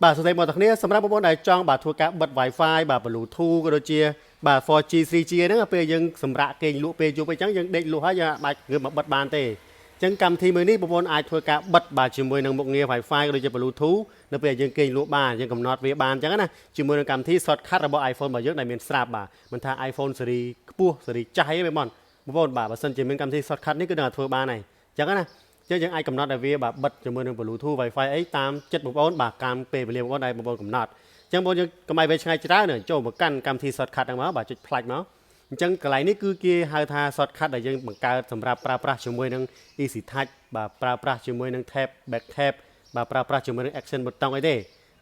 បាទសួស្តីបងប្អូនគ្នាសម្រាប់បងប្អូនដែលចង់បាទធ្វើការបិទ Wi-Fi បាទ Bluetooth ក៏ដូចជាបាទ 4G 3G ហ្នឹងពេលយើងសម្រាប់គេងលក់ពេលយប់អីចឹងយើងដេកលក់ហើយយើងអាចងើបមកបិទបានទេអញ្ចឹងកម្មវិធីមួយនេះបងប្អូនអាចធ្វើការបិទបាទជាមួយនឹងមុខងារ Wi-Fi ក៏ដូចជា Bluetooth នៅពេលយើងគេងលក់បានយើងកំណត់វាបានអញ្ចឹងណាជាមួយនឹងកម្មវិធី shortcut របស់ iPhone របស់យើងដែលមានស្រាប់បាទមិនថា iPhone ស៊េរីខ្ពស់ស៊េរីចាស់អីទេបងប្អូនបាទបើសិនជាមានកម្មវិធី shortcut នេះគឺនឹងធ្វើបានហើយអញ្ចឹងណាយើងអាចកំណត់ឲ្យវាបាទបិទជាមួយនឹង Bluetooth Wi-Fi អីតាមចិត្តបងប្អូនបាទតាមពេលវេលាបងប្អូនដែលបងប្អូនកំណត់អញ្ចឹងបងប្អូនយើងកុំឲ្យវាឆ្ងាយច្រើនចូលមកកាន់កម្មវិធី shortcut ហ្នឹងមកបាទចុចផ្លាច់មកអញ្ចឹងកន្លែងនេះគឺគេហៅថា shortcut ដែលយើងបង្កើតសម្រាប់ប្រើប្រាស់ជាមួយនឹង Easy Touch បាទប្រើប្រាស់ជាមួយនឹង Tab Back Tab បាទប្រើប្រាស់ជាមួយនឹង Action Button អីទេ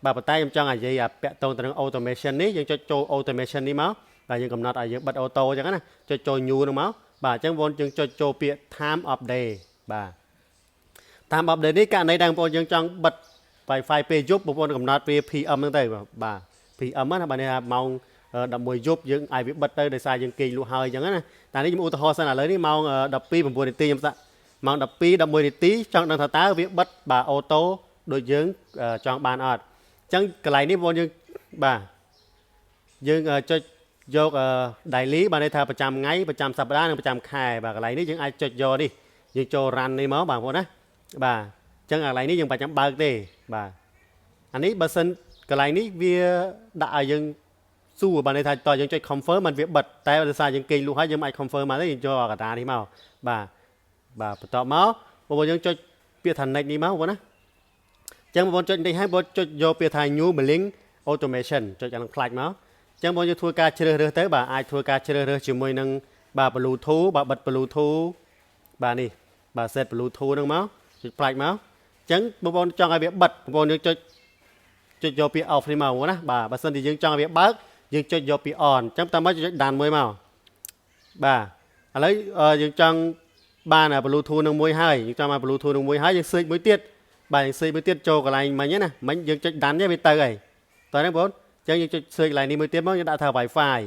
បាទប៉ុន្តែខ្ញុំចង់ឲ្យនិយាយពាក់ទងទៅនឹង Automation នេះយើងចុចចូល Automation នេះមកបាទយើងកំណត់ឲ្យយើងបិទ Auto អញ្ចឹងណាចុចចូល New ហ្នឹងមកបាទអញ្ចឹងបងប្អូនយើងចុចចូលពាក្យ Time of Day បាទតាម update នេះករណីដែលបងប្អូនយើងចង់បិទ Wi-Fi ពេលយប់បងប្អូនកំណត់ពេល PM ហ្នឹងទៅបាទ PM ណាបាទនេះថាម៉ោង11យប់យើងឲ្យវាបិទទៅដោយសារយើងគេងលក់ហើយអញ្ចឹងណាតែនេះខ្ញុំឧទាហរណ៍សិនឥឡូវនេះម៉ោង12:09នាទីខ្ញុំសាក់ម៉ោង12:11នាទីចង់ដឹងថាតើវាបិទបាទអូតូដូចយើងចង់បានអត់អញ្ចឹងកន្លែងនេះបងប្អូនយើងបាទយើងចុចយក daily បាទន័យថាប្រចាំថ្ងៃប្រចាំសប្តាហ៍និងប្រចាំខែបាទកន្លែងនេះយើងអាចចុចយកនេះយើងចូល run នេះមកបាទបងប្អូនណាបាទអញ្ចឹងកន្លែងនេះយើងបាច់ចាំបើកទេបាទអានេះបើសិនកន្លែងនេះវាដាក់ឲ្យយើងសួរបាទន័យថាតើយើងចុច confirm มันវាបិទតែដោយសារយើងគេងលក់ហើយយើងមិនអាច confirm បានទេយើងចូលកណ្ដាលនេះមកបាទបន្ទាប់មកបងប្អូនយើងចុចពាក្យថា next នេះមកបងប្អូនណាអញ្ចឹងបងប្អូនចុចនេះហើយបងចុចយកពាក្យថា new mailing automation ចុចអានឹងផ្លាច់មកអញ្ចឹងបងយើងធ្វើការជ្រើសរើសទៅបាទអាចធ្វើការជ្រើសរើសជាមួយនឹងបាទ Bluetooth បាទបិទ Bluetooth បាទនេះបាទ set Bluetooth ហ្នឹងមកចុចផ្លាច់មកអញ្ចឹងបងប្អូនចង់ឲ្យវាបិទបងប្អូនយើងចុចយកពាក្យ off នេះមកណាបាទបើសិនជាយើងចង់ឲ្យវាបើកយើងចុចយកពាក្យ on អញ្ចឹងតាមមកចុចដានមួយមកបាទឥឡូវយើងចង់បាន Bluetooth នឹងមួយហើយយើងចង់បាន Bluetooth នឹងមួយហើយយើង search មួយទៀតបាទយើង search មួយទៀតចូលកន្លែងមិញណាមិញយើងចុចដានទេវាទៅហើយតើហ្នឹងបងអញ្ចឹងយើងចុច search កន្លែងនេះមួយទៀតមកយើងដាក់ថា Wi-Fi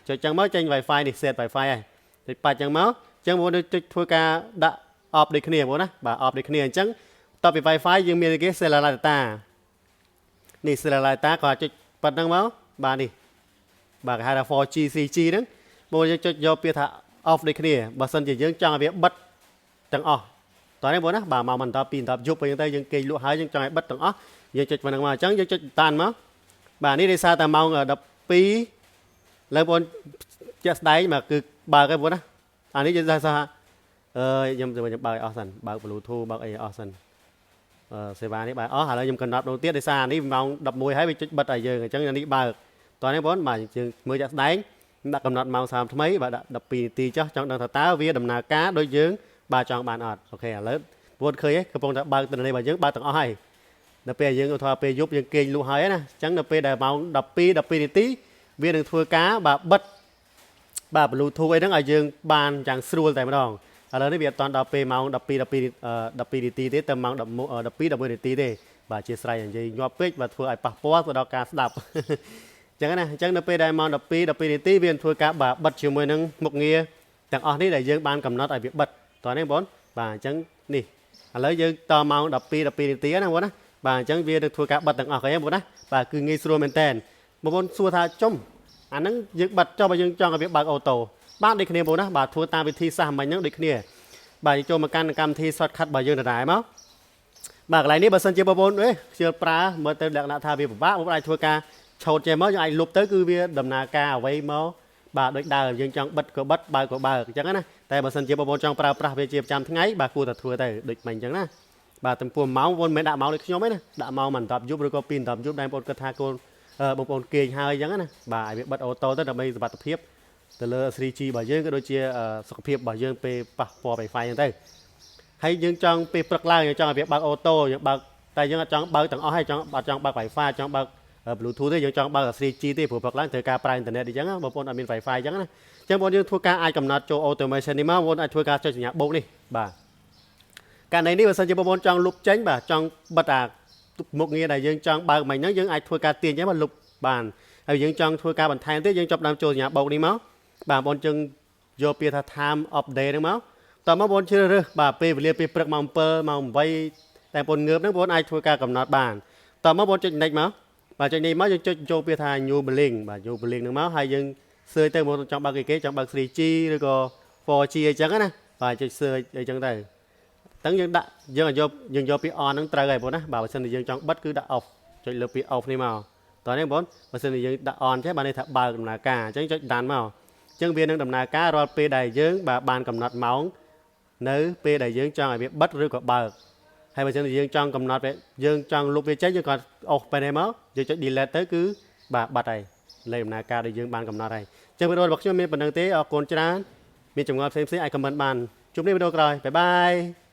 ចុចចឹងមកចេញ Wi-Fi នេះ set Wi-Fi ហើយចុចបាច់ចឹងមកអញ្ចឹងបងចុចធ្វើការដាក់ off ដូចគ្នាបងណាបាទ off ដូចគ្នាអញ្ចឹងតទៅពី Wi-Fi យើងមានគេ cellular data នេះ cellular data ក៏ចុចប៉ុណ្្នឹងមកបាទនេះបាទគេហៅថា 4G 3G ហ្នឹងបងយើងចុចយកពាក្យថា off ដូចគ្នាបើសិនជាយើងចង់ឲ្យវាបិទទាំងអស់តើនេះបងណាបាទមកបន្តពីបន្តយប់ទៅយើងគេងលក់ហើយយើងចង់ឲ្យបិទទាំងអស់យើងចុចប៉ុណ្្នឹងមកអញ្ចឹងយើងចុចតានមកបាទនេះដោយសារតែម៉ោង12លើបងជាក់ស្ដែងមកគឺបើកហើយបងណាអានេះយើងថាខ្ញុំបើកអស់សិនបើក Bluetooth បើកអីអស់សិនសេវានេះបើកអស់ឥឡូវខ្ញុំកំណត់នោះទៀតដោយសារនេះម៉ោង11ហើយវាចុចបិទឲ្យយើងអញ្ចឹងអានេះបើកតោះនេះបងបាទយើងមើលចាក់ស្ដែងដាក់កំណត់ម៉ោង30ថ្មីបាទដាក់12នាទីចុះចង់ដឹងថាតើវាដំណើរការដូចយើងបាទចង់បានអត់អូខេឥឡូវបងឃើញហ៎កំពុងតែបើកទិន្នន័យរបស់យើងបើកទាំងអស់ហើយនៅពេលយើងឧទាហរណ៍ពេលយប់យើងគេងលក់ហើយណាអញ្ចឹងនៅពេលដែលម៉ោង12នាទីវានឹងធ្វើការបិទបាទ Bluetooth អីហ្នឹងឲ្យយើងបានយ៉ាងស្រួលតែម្ដងឥឡូវនេះវាអត់ដល់ពេលម៉ោង12នាទីទេទៅម៉ោង11នាទីទេបាទអធិស្ឋាននិយាយញាប់ពេកបាទធ្វើឲ្យប៉ះពាល់ទៅដល់ការស្ដាប់អញ្ចឹងណាអញ្ចឹងនៅពេលដែលម៉ោង12នាទីវាធ្វើការបិទជាមួយនឹងមុខងារទាំងអស់នេះដែលយើងបានកំណត់ឲ្យវាបិទតោះនេះបងបាទអញ្ចឹងនេះឥឡូវយើងតម៉ោង12នាទីណាបងណាបាទអញ្ចឹងវានឹងធ្វើការបិទទាំងអស់ឃើញទេបងណាបាទគឺងាយស្រួលមែនតើបងប្អូនសួរថាចំអាហ្នឹងយើងបិទចុះបើយើងចង់ឲ្យវាបើកអូតូបានដូចគ្នាបងណាបាទធ្វើតាមវិធីសាស្ត្រមិញហ្នឹងដូចគ្នាបាទចូលមកកាន់កម្មវិធី shortcut របស់យើងដដែលមកបាទកន្លែងនេះបើសិនជាបងប្អូនខ្ជិលប្រើមើលទៅលក្ខណៈថាវាពិបាកបងប្អូនអាចធ្វើការឆូតចេះមកយើងអាចលុបទៅគឺវាដំណើរការអ្វីមកបាទដូចដើមយើងចង់បិទក៏បិទបើកក៏បើកអញ្ចឹងណាតែបើសិនជាបងប្អូនចង់ប្រើប្រាស់វាជាប្រចាំថ្ងៃបាទគួរតែធ្វើទៅដូចមិញអញ្ចឹងណាបាទទំព័រម៉ោងបងប្អូនមិនដាក់ម៉ោងដូចខ្ញុំទេណាដាក់ម៉ោងមិន10យប់ឬក៏2 10យប់ដែលបងប្អូនគិតថាកូនបងប្អូនគេងហើយអញ្ចឹងណាបាទឲ្យវាបិទអូតូទៅដើម្បីសុវត្ថិភាពទៅលើ 3G របស់យើងក៏ដូចជាសុខភាពរបស់យើងពេលប៉ះពាល់ Wi-Fi អញ្ចឹងទៅហើយយើងចង់ពេលព្រឹកឡើងយើងចង់ឲ្យវាបើកអូតូយើងបើកតែយើងអត់ចង់បើកទាំងអស់ហើយអត់ចង់បើក Wi-Fi ចង់បើក Bluetooth ទេយើងចង់បើក 3G ទេព្រោះព្រឹកឡើងត្រូវការប្រើអ៊ីនធឺណិតអញ្ចឹងបងប្អូនអត់មាន Wi-Fi អញ្ចឹងណាអញ្ចឹងបងយើងធ្វើការអាចកំណត់ចូល automation នេះមកបងប្អូនអាចធ្វើការចុចសញ្ញាបូកនេះបាទករណីនេះបើសិនជាបងប្អូនចង់លុបចេញបាទចង់បិទអាមុខងារដែលយើងចង់បើកមិញហ្នឹងយើងអាចធ្វើការទាញចេញមកលុបបានហើយយើងចង់ធ្វើការបន្ថែមទៀតយើងចាប់ដើមចូលសញ្ញាបូកនេះមកបាទបងប្អូនយើងយកពាក្យថា time of day ហ្នឹងមកតោះមកបងជ្រើសរើសបាទពេលវេលាពេលព្រឹកម៉ោង7ម៉ោង8តែ តែពនងើបហ្នឹងបងអាចធ្វើការកំណត់បានតមកបងចុច next មកបាទចុចនេះមកយើងចុចចូលពាក្យថា new billing បាទ new billing ហ្នឹងមកហើយយើង search ទៅបងចង់បើកគេចង់បើក 3G ឬក៏ 4G អីចឹងណាបាទចុច search អីចឹងទៅតឹងយើងដាក់យើងយកពាក្យ on ហ្នឹងត្រូវហើយបងណាបាទបើសិនជាយើងចង់បិទគឺដាក់ off ចុចលើពាក្យ off នេះមកតោះនេះបងបើសិនជាយើងដាក់ on ចេះបានន័យថាបើកដំណើរការអញ្ចឹងចុចដានមកអញ្ចឹងវានឹងដំណើរការរាល់ពេលដែលយើងបាទបានកំណត់ម៉ោងនៅពេលដែលយើងចង់ឲ្យវាបិទឬក៏បើកហើយបើសិនជាយើងចង់កំណត់វាយើងចង់លុបវាចេញយើងក៏អូសទៅនេះមកយើងចុច delete ទៅគឺបាទបាត់ហើយលេខដំណើរការដែលយើងបានកំណត់ហើយអញ្ចឹងវីដេអូរបស់ខ្ញុំមានប៉ុណ្្នឹងទេអរគុណច្រើនមានចម្ងល់ផ្សេងៗអាច comment បានជួបគ្នាវីដេអូក្រោយបាយបាយ